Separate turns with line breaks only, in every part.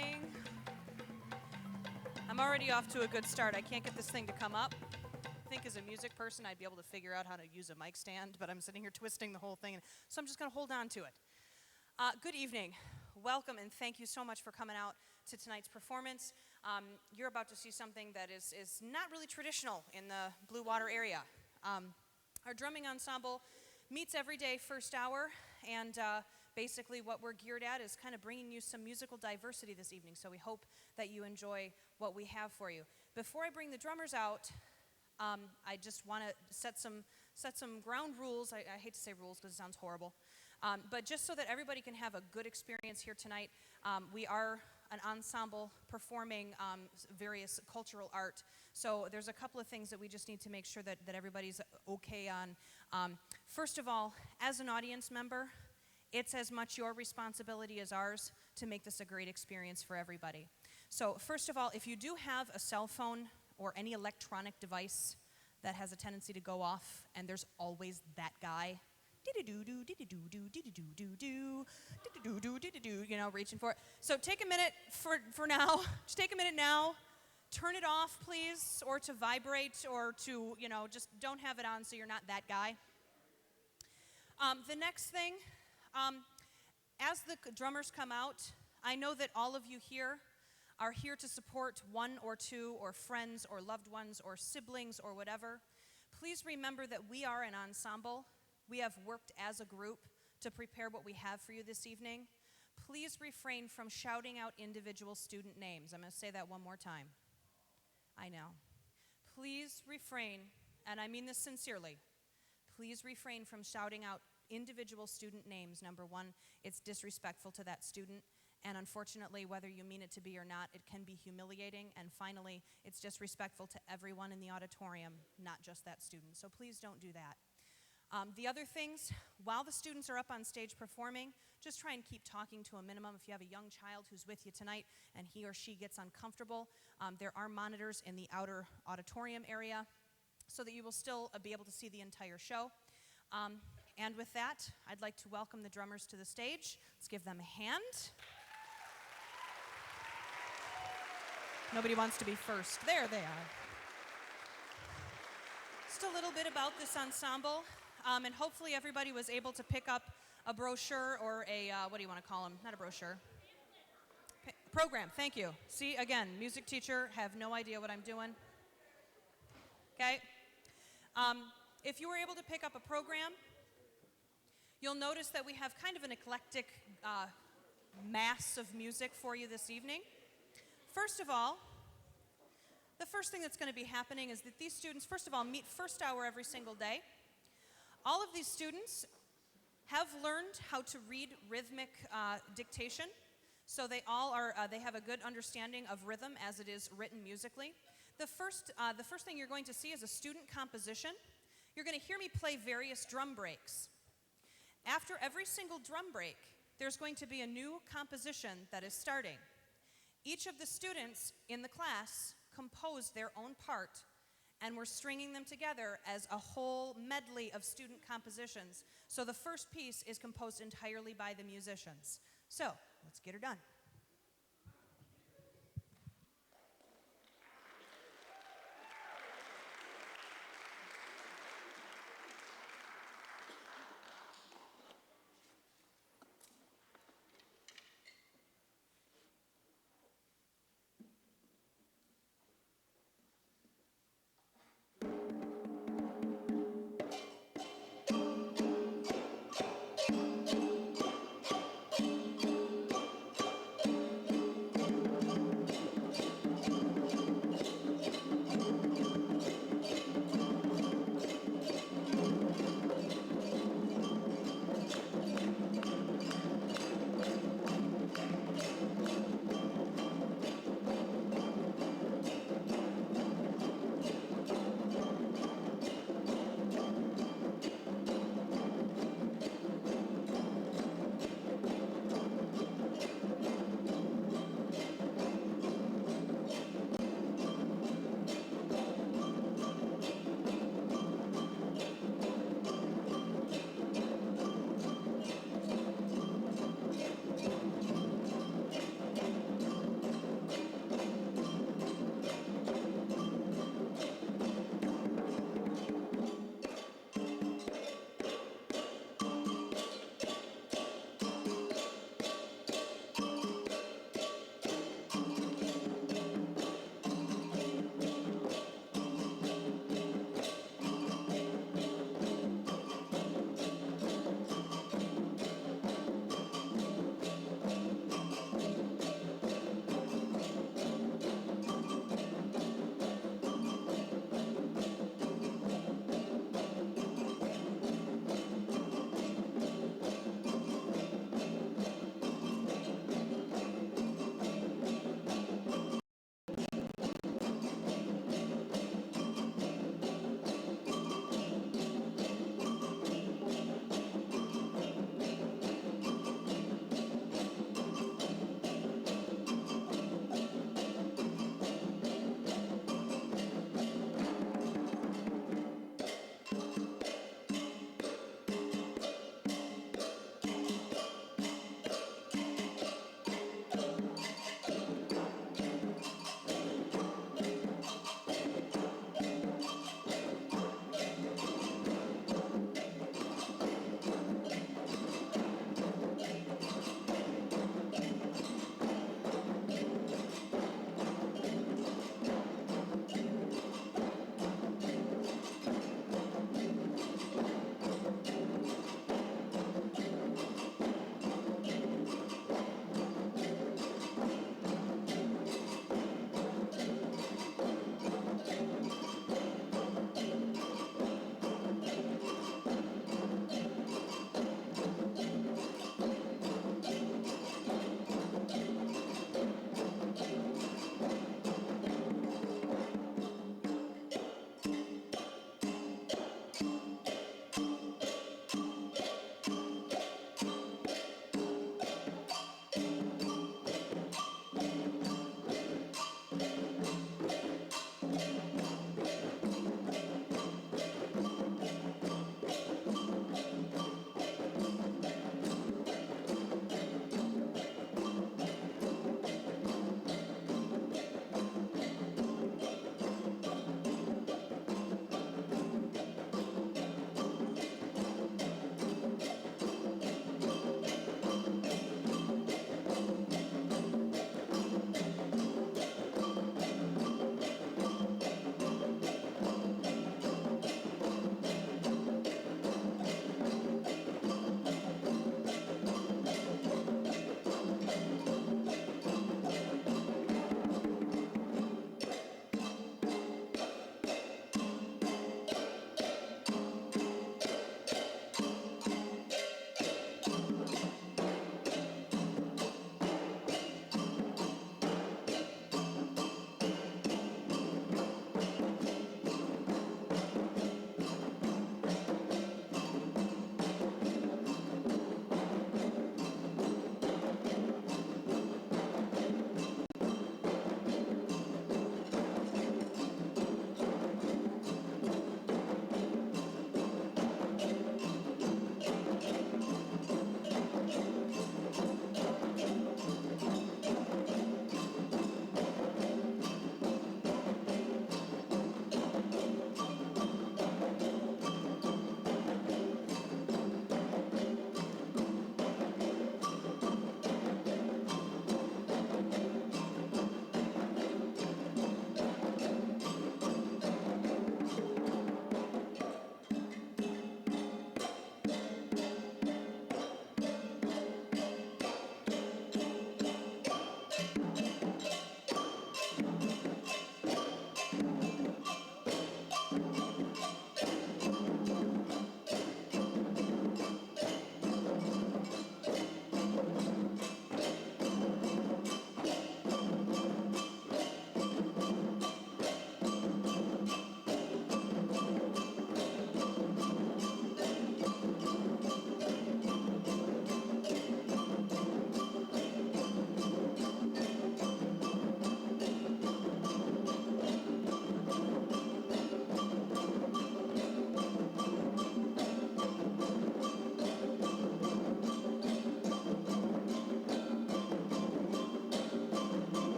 evening. I'm already off to a good start. I can't get this thing to come up. I think as a music person, I'd be able to figure out how to use a mic stand, but I'm sitting here twisting the whole thing, so I'm just going to hold on to it. Good evening. Welcome, and thank you so much for coming out to tonight's performance. You're about to see something that is not really traditional in the Blue Water area. Our drumming ensemble meets every day first hour, and basically what we're geared at is kind of bringing you some musical diversity this evening, so we hope that you enjoy what we have for you. Before I bring the drummers out, I just want to set some ground rules. I hate to say rules because it sounds horrible, but just so that everybody can have a good experience here tonight, we are an ensemble performing various cultural art. So there's a couple of things that we just need to make sure that everybody's okay on. First of all, as an audience member, it's as much your responsibility as ours to make this a great experience for everybody. So first of all, if you do have a cell phone or any electronic device that has a tendency to go off, and there's always that guy, you know, reaching for it. So take a minute for now. Just take a minute now. Turn it off, please, or to vibrate, or to, you know, just don't have it on so you're not that guy. The next thing, as the drummers come out, I know that all of you here are here to support one or two or friends or loved ones or siblings or whatever. Please remember that we are an ensemble. We have worked as a group to prepare what we have for you this evening. Please refrain from shouting out individual student names. I'm going to say that one more time. I know. Please refrain, and I mean this sincerely, please refrain from shouting out individual student names. Number one, it's disrespectful to that student, and unfortunately, whether you mean it to be or not, it can be humiliating, and finally, it's disrespectful to everyone in the auditorium, not just that student. So please don't do that. The other things, while the students are up on stage performing, just try and keep talking to a minimum. If you have a young child who's with you tonight and he or she gets uncomfortable, there are monitors in the outer auditorium area so that you will still be able to see the entire show. And with that, I'd like to welcome the drummers to the stage. Let's give them a hand. Nobody wants to be first. There they are. Just a little bit about this ensemble. And hopefully everybody was able to pick up a brochure or a, what do you want to call them? Not a brochure. Program, thank you. See, again, music teacher, have no idea what I'm doing. Okay? If you were able to pick up a program, you'll notice that we have kind of an eclectic mass of music for you this evening. First of all, the first thing that's going to be happening is that these students, first of all, meet first hour every single day. All of these students have learned how to read rhythmic dictation, so they all are. They have a good understanding of rhythm as it is written musically. The first thing you're going to see is a student composition. You're going to hear me play various drum breaks. After every single drum break, there's going to be a new composition that is starting. Each of the students in the class composed their own part, and we're stringing them together as a whole medley of student compositions. So the first piece is composed entirely by the musicians. So, let's get her done.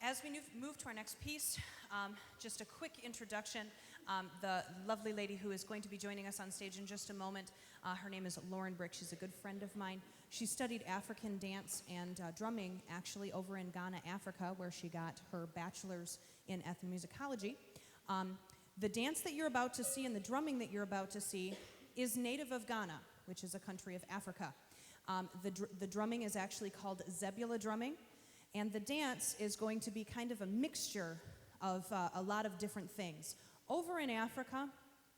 As we move to our next piece, just a quick introduction. The lovely lady who is going to be joining us on stage in just a moment, her name is Lauren Brick. She's a good friend of mine. She studied African dance and drumming actually over in Ghana, Africa, where she got her bachelor's in ethnomusicology. The dance that you're about to see and the drumming that you're about to see is native of Ghana, which is a country of Africa. The drumming is actually called Zebula drumming, and the dance is going to be kind of a mixture of a lot of different things. Over in Africa,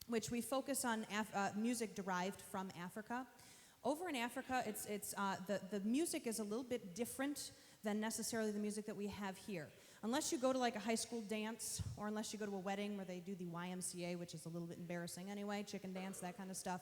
which we focus on music derived from Africa, over in Africa, the music is a little bit different than necessarily the music that we have here. Unless you go to like a high school dance, or unless you go to a wedding where they do the YMCA, which is a little bit embarrassing anyway, chicken dance, that kind of stuff.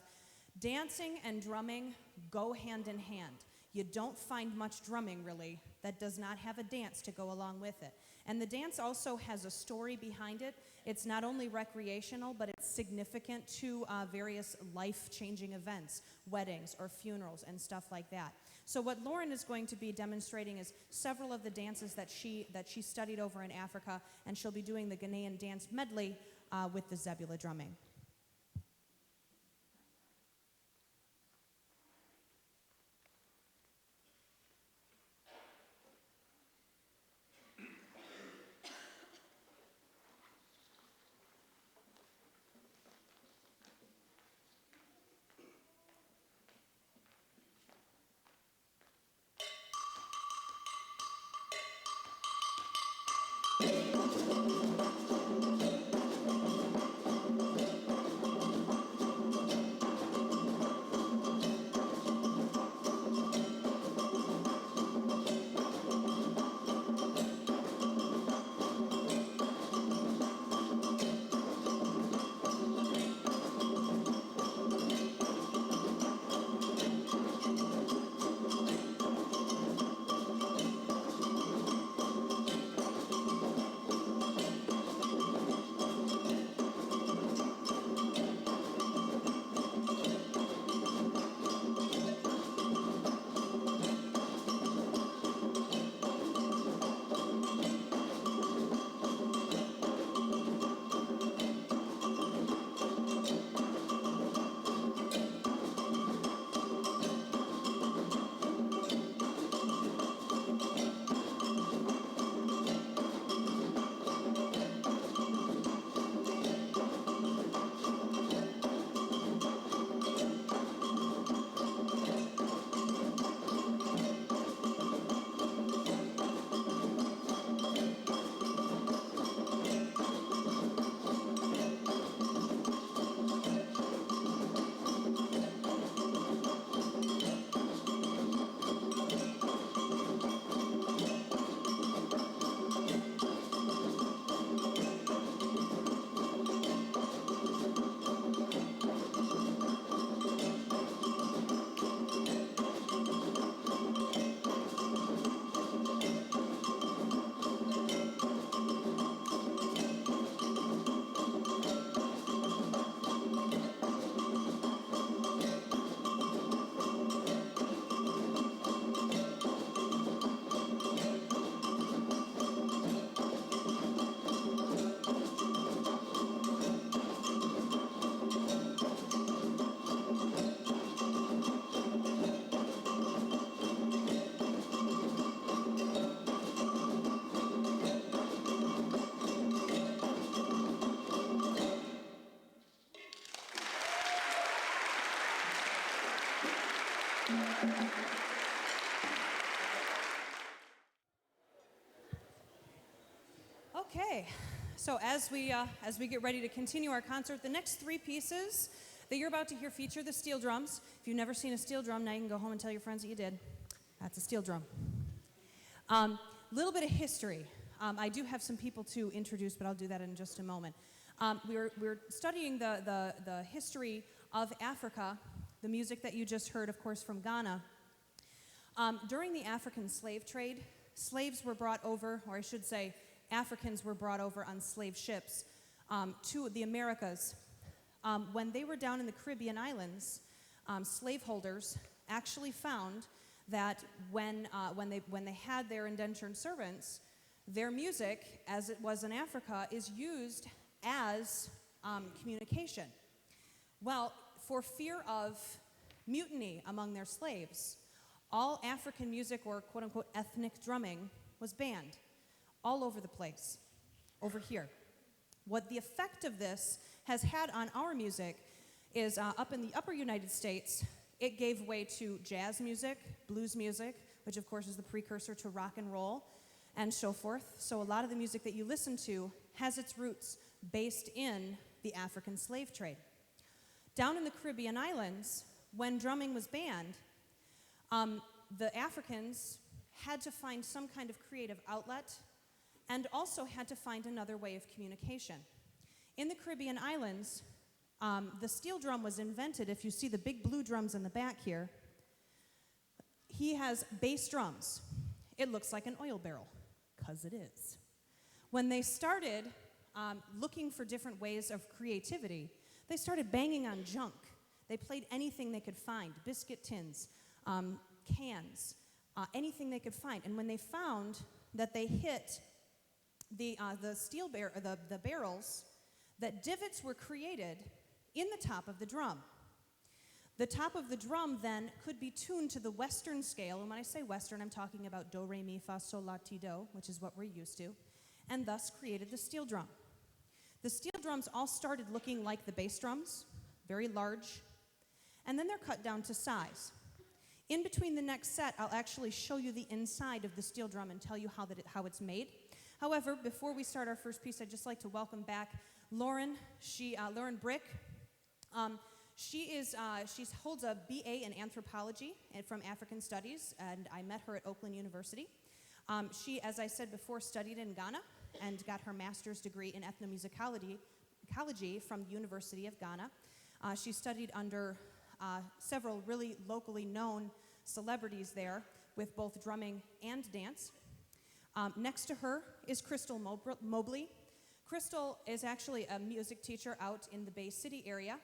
Dancing and drumming go hand in hand. You don't find much drumming, really, that does not have a dance to go along with it. And the dance also has a story behind it. It's not only recreational, but it's significant to various life-changing events, weddings or funerals and stuff like that. So what Lauren is going to be demonstrating is several of the dances that she studied over in Africa, and she'll be doing the Ghanaian dance medley with the Zebula drumming. Okay, so as we get ready to continue our concert, the next three pieces that you're about to hear feature the steel drums. If you've never seen a steel drum, now you can go home and tell your friends that you did. That's a steel drum. Little bit of history. I do have some people to introduce, but I'll do that in just a moment. We're studying the history of Africa, the music that you just heard, of course, from Ghana. During the African slave trade, slaves were brought over, or I should say, Africans were brought over on slave ships to the Americas. When they were down in the Caribbean islands, slaveholders actually found that when they had their indentured servants, Their music, as it was in Africa, is used as communication. Well, for fear of mutiny among their slaves, all African music, or quote-unquote ethnic drumming, was banned all over the place, over here. What the effect of this has had on our music is up in the upper United States, it gave way to jazz music, blues music, which of course is the precursor to rock and roll, and so forth. So a lot of the music that you listen to has its roots based in the African slave trade. Down in the Caribbean islands, when drumming was banned, the Africans had to find some kind of creative outlet and also had to find another way of communication. In the Caribbean islands, the steel drum was invented. If you see the big blue drums in the back here, he has bass drums. It looks like an oil barrel, because it is. When they started looking for different ways of creativity, they started banging on junk. They played anything they could find, biscuit tins, cans, anything they could find. And when they found that they hit the barrels, that divots were created in the top of the drum. The top of the drum then could be tuned to the Western scale, and when I say Western, I'm talking about do, re, mi, fa, sol, la, ti, do, which is what we're used to, and thus created the steel drum. The steel drums all started looking like the bass drums, very large, and then they're cut down to size. In between the next set, I'll actually show you the inside of the steel drum and tell you how it's made. However, before we start our first piece, I'd just like to welcome back Lauren. Lauren Brick. She holds a BA in anthropology from African Studies, and I met her at Oakland University. She, as I said before, studied in Ghana and got her master's degree in ethnomusicology from the University of Ghana. She studied under several really locally known celebrities there with both drumming and dance. Next to her is Crystal Mobley. Crystal is actually a music teacher out in the Bay City area.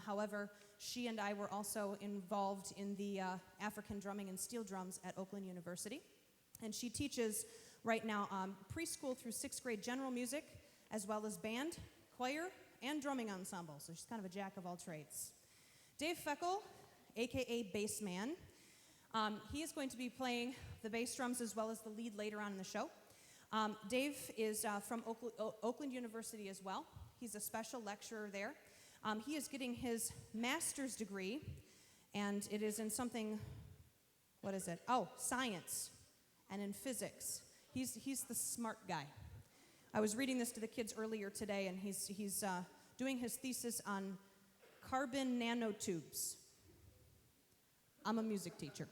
However, she and I were also involved in the African drumming and steel drums at Oakland University. And she teaches right now preschool through 6th grade general music, as well as band, choir, and drumming ensemble. So she's kind of a jack of all trades. Dave Feckel, aka Bassman, he is going to be playing the bass drums as well as the lead later on in the show. Dave is from Oakland University as well. He's a special lecturer there. He is getting his master's degree, and it is in something, what is it? Oh, science and in physics. He's the smart guy. I was reading this to the kids earlier today, and he's doing his thesis on carbon nanotubes. I'm a music teacher.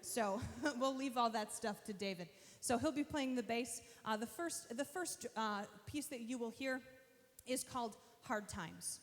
So we'll leave all that stuff to David. So he'll be playing the bass. The first piece that you will hear is called Hard Times.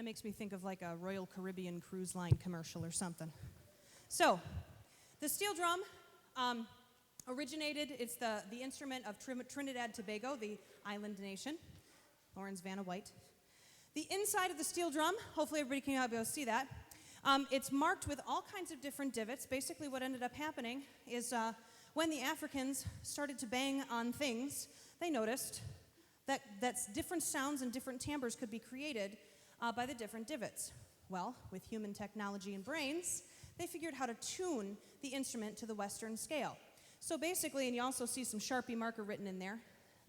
makes me think of like a Royal Caribbean cruise line commercial or something. So, the steel drum originated, it's the instrument of Trinidad Tobago, the island nation. Lauren's Vanna White. The inside of the steel drum, hopefully everybody can be able to see that. It's marked with all kinds of different divots. Basically what ended up happening is when the Africans started to bang on things, they noticed that different sounds and different timbres could be created by the different divots. Well, with human technology and brains, they figured how to tune the instrument to the Western scale. So basically, and you also see some Sharpie marker written in there,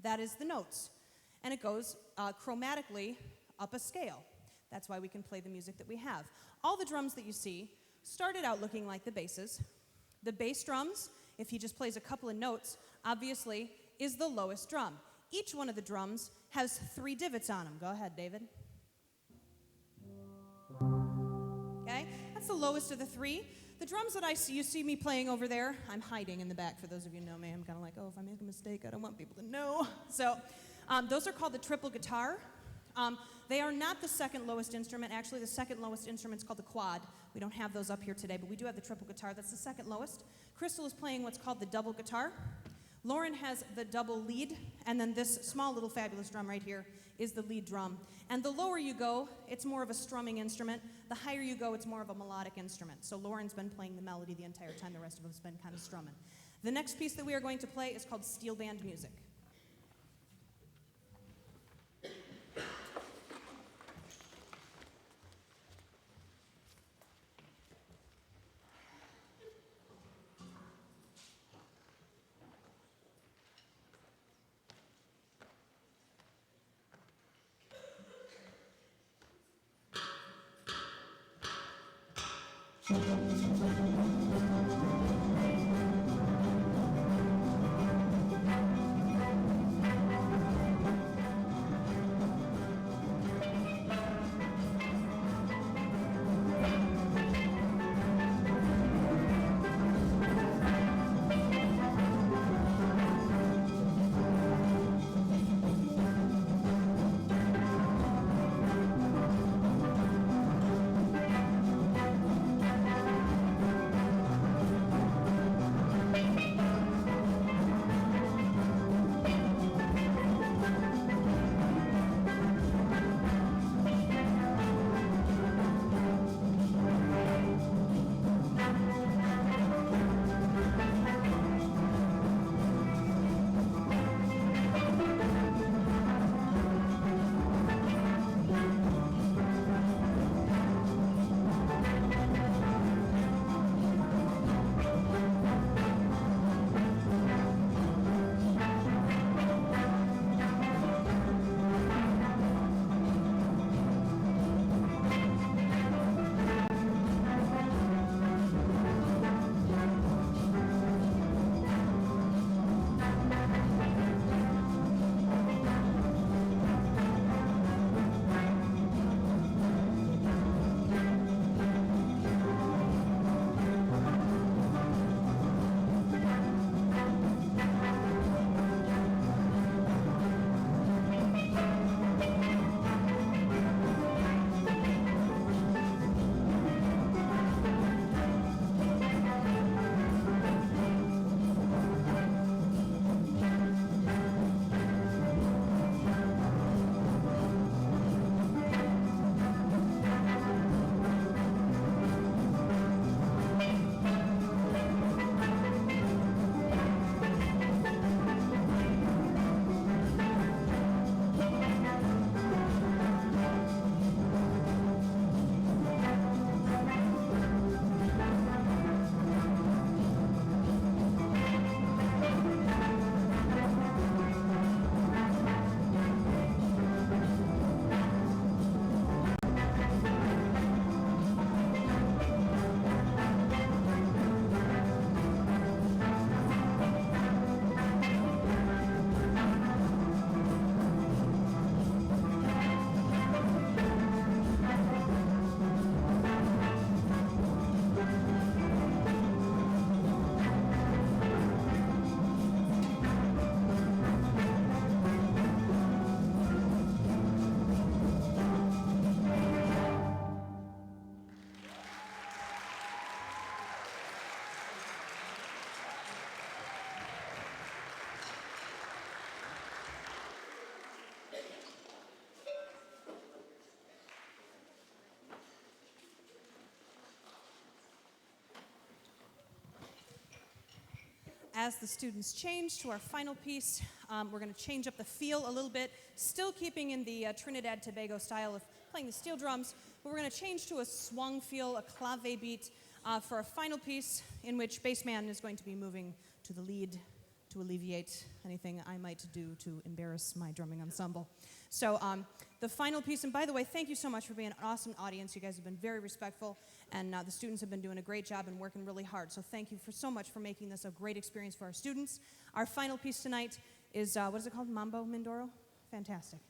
that is the notes. And it goes chromatically up a scale. That's why we can play the music that we have. All the drums that you see started out looking like the basses. The bass drums, if he just plays a couple of notes, obviously is the lowest drum. Each one of the drums has 3 divots on them. Go ahead, David. Okay, that's the lowest of the 3. The drums that you see me playing over there, I'm hiding in the back for those of you who know me. I'm kind of like, oh, if I make a mistake, I don't want people to know. So those are called the triple guitar. They are not the second lowest instrument. Actually, the second lowest instrument is called the quad. We don't have those up here today, but we do have the triple guitar. That's the second lowest. Crystal is playing what's called the double guitar. Lauren has the double lead, and then this small little fabulous drum right here is the lead drum. And the lower you go, it's more of a strumming instrument. The higher you go, it's more of a melodic instrument. So Lauren's been playing the melody the entire time. The rest of us have been kind of strumming. The next piece that we are going to play is called steel band music. as the students change to our final piece, we're going to change up the feel a little bit, still keeping in the Trinidad Tobago style of playing the steel drums, but we're going to change to a swung feel, a clave beat, for our final piece, in which bassman is going to be moving to the lead to alleviate anything I might do to embarrass my drumming ensemble. So the final piece, and by the way, thank you so much for being an awesome audience. You guys have been very respectful, and the students have been doing a great job and working really hard. So thank you so much for making this a great experience for our students. Our final piece tonight is, what is it called? Mambo Mindoro? Fantastic.